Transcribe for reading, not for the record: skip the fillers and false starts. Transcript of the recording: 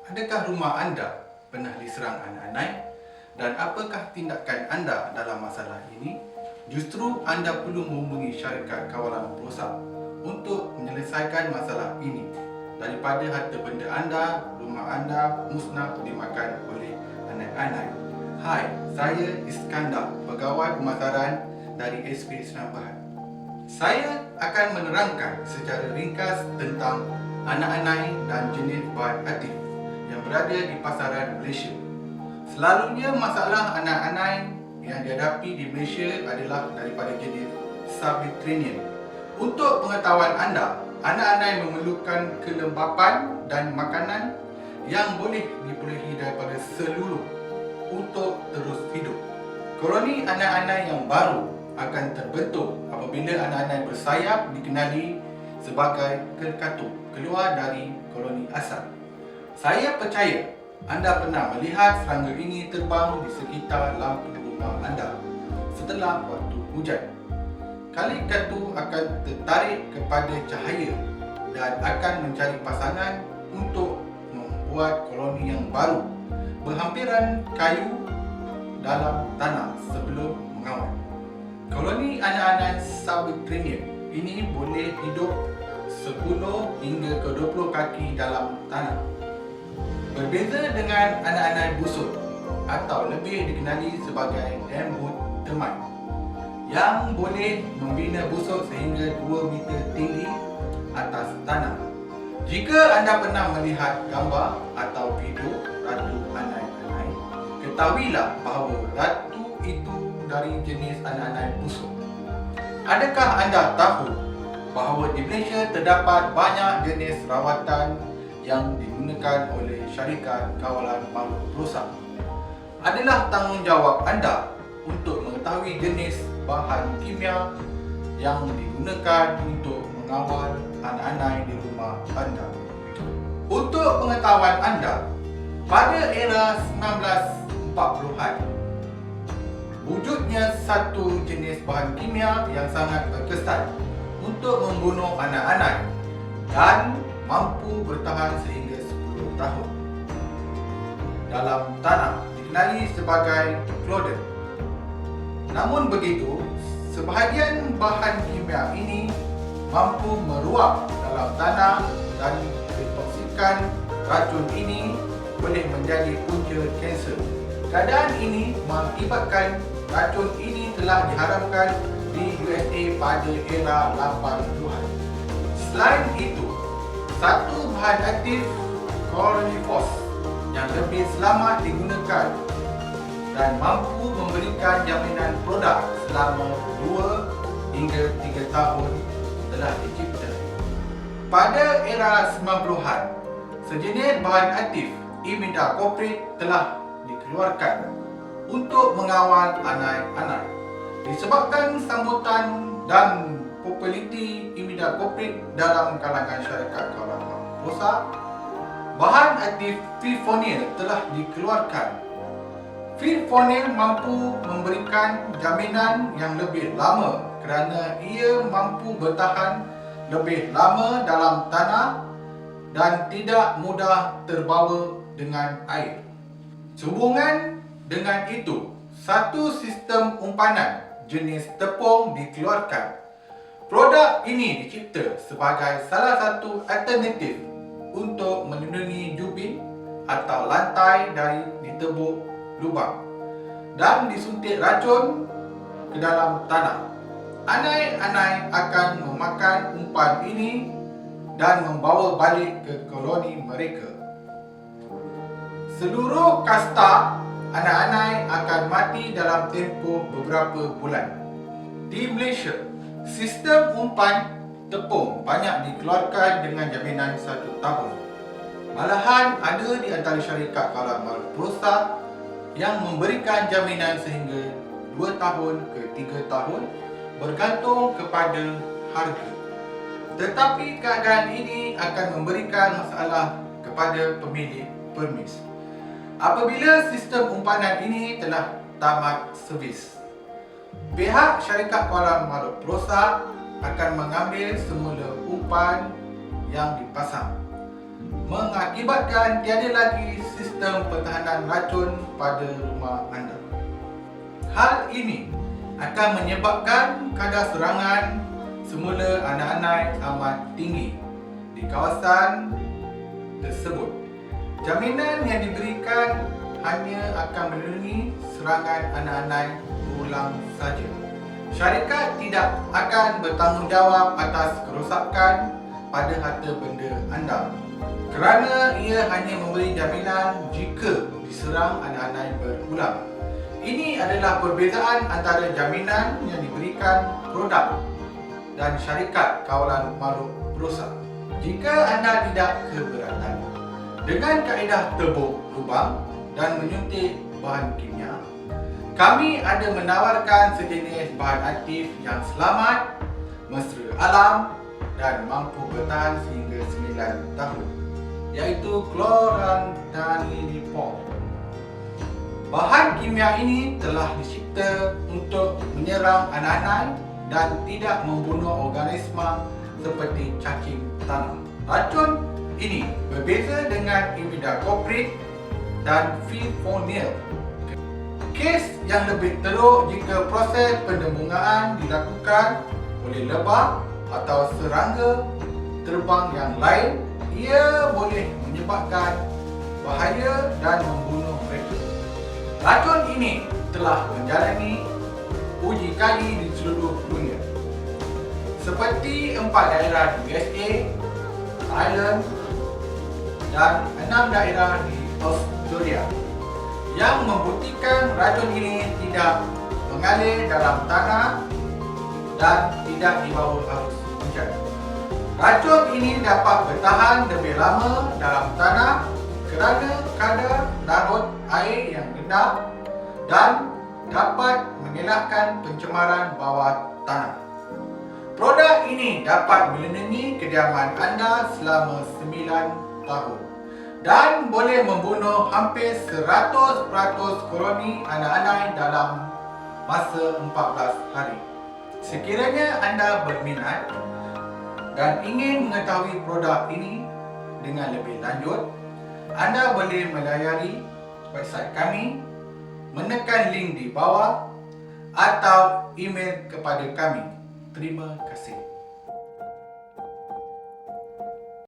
Adakah rumah anda pernah diserang anak-anak? Dan apakah tindakan anda dalam masalah ini? Justru anda perlu menghubungi syarikat kawalan perosak untuk menyelesaikan masalah ini daripada harta benda anda, rumah anda musnah dimakan oleh anak-anak. Hai, saya Iskandar, pegawai pemasaran dari SP Senang Berhad. Saya akan menerangkan secara ringkas tentang anak-anak dan jenis bahan aktif yang berada di pasaran Malaysia. Selalunya masalah anak-anak yang dihadapi di Malaysia adalah daripada jenis Subterranean. Untuk pengetahuan anda, anak-anak memerlukan kelembapan dan makanan yang boleh diperolehi daripada seluruh untuk terus hidup. Koloni anak-anak yang baru akan terbentuk apabila anak-anak bersayap dikenali sebagai kekatu keluar dari koloni asal. Saya percaya anda pernah melihat serangga ini terbang di sekitar lampu rumah anda setelah waktu hujan. Kali-katu akan tertarik kepada cahaya dan akan mencari pasangan untuk membuat koloni yang baru berhampiran kayu dalam tanah sebelum mengawal. Koloni anak-anak Subterranean ini boleh hidup 10 hingga ke 20 kaki dalam tanah. Berbeza dengan anak-anak busuk atau lebih dikenali sebagai Damwood termite yang boleh membina busuk sehingga 2 meter tinggi atas tanah. Jika anda pernah melihat gambar atau video ratu anak-anak, ketahuilah bahawa ratu itu dari jenis anak-anak busuk. Adakah anda tahu bahawa di Malaysia terdapat banyak jenis rawatan yang digunakan oleh syarikat kawalan makhluk perosak? Adalah tanggungjawab anda untuk mengetahui jenis bahan kimia yang digunakan untuk mengawal anak-anak di rumah anda. Untuk pengetahuan anda, pada era 1940-an, wujudnya satu jenis bahan kimia yang sangat berkesan untuk membunuh anak-anak dan mampu bertahan sehingga 10 tahun dalam tanah, dikenali sebagai Clodon. Namun begitu, sebahagian bahan kimia ini mampu meruap dalam tanah dan ketoksikan racun ini boleh menjadi punca kanser. Keadaan ini mengakibatkan racun ini telah diharamkan di USA pada era 80-an. Selain itu, satu bahan aktif chlorifos yang lebih selamat digunakan dan mampu memberikan jaminan produk selama 2 hingga 3 tahun telah dicipta. Pada era 90-an, sejenis bahan aktif imidacloprid telah dikeluarkan untuk mengawal anak-anak. Disebabkan sambutan dan populariti imidacloprid dalam kalangan syarikat kawalan perosak, bahan aktif fipronil telah dikeluarkan. Fipronil mampu memberikan jaminan yang lebih lama kerana ia mampu bertahan lebih lama dalam tanah dan tidak mudah terbawa dengan air. Sehubungan dengan itu, satu sistem umpanan jenis tepung dikeluarkan. Produk ini dicipta sebagai salah satu alternatif untuk melindungi jubin atau lantai dari ditebuk lubang dan disuntik racun ke dalam tanah. Anak-anak akan memakan umpan ini dan membawa balik ke koloni mereka. Seluruh kasta anak-anak akan mati dalam tempoh beberapa bulan. Di Malaysia, sistem umpan tepung banyak dikeluarkan dengan jaminan 1 tahun. Malahan ada di antara syarikat kawalan makhluk perosak yang memberikan jaminan sehingga 2 tahun ke 3 tahun bergantung kepada harga. Tetapi keadaan ini akan memberikan masalah kepada pemilik permis apabila sistem umpanan ini telah tamat servis. Pihak syarikat kawalan makhluk perosak akan mengambil semula umpan yang dipasang. mengakibatkan tiada lagi sistem pertahanan racun pada rumah anda. Hal ini akan menyebabkan kadar serangan semula anak-anak amat tinggi di kawasan tersebut. Jaminan yang diberikan hanya akan melindungi serangan anak-anak berulang saja. Syarikat tidak akan bertanggungjawab atas kerosakan pada harta benda anda, kerana ia hanya memberi jaminan jika diserang anak-anak berulang. Ini adalah perbezaan antara jaminan yang diberikan produk dan syarikat kawalan makhluk berosak. Jika anda tidak keberatan dengan kaedah tebuk lubang dan menyuntik bahan kimia, kami ada menawarkan sejenis bahan aktif yang selamat, mesra alam dan mampu bertahan sehingga 9 tahun, iaitu chlorantraniliprol. Bahan kimia ini telah dicipta untuk menyerang anak-anak dan tidak membunuh organisma seperti cacing tanah. Racun ini berbeza dengan imidacloprid dan fipronil. Kes yang lebih teruk jika proses pendembungaan dilakukan oleh lebah atau serangga terbang yang lain, ia boleh menyebabkan bahaya dan membunuh mereka. Racun ini telah menjalani uji kali di seluruh dunia, seperti 4 daerah di USA, Thailand dan 6 daerah di Australia, yang membuktikan racun ini tidak mengalir dalam tanah dan tidak di bawah arus hujan. Racun ini dapat bertahan lebih lama dalam tanah kerana kadar larut air yang rendah dan dapat mengelakkan pencemaran bawah tanah. Produk ini dapat melindungi kediaman anda selama 9 tahun dan boleh membunuh hampir 100% koloni anak-anak dalam masa 14 hari. Sekiranya anda berminat dan ingin mengetahui produk ini dengan lebih lanjut, anda boleh melayari website kami, menekan link di bawah atau email kepada kami. Terima kasih.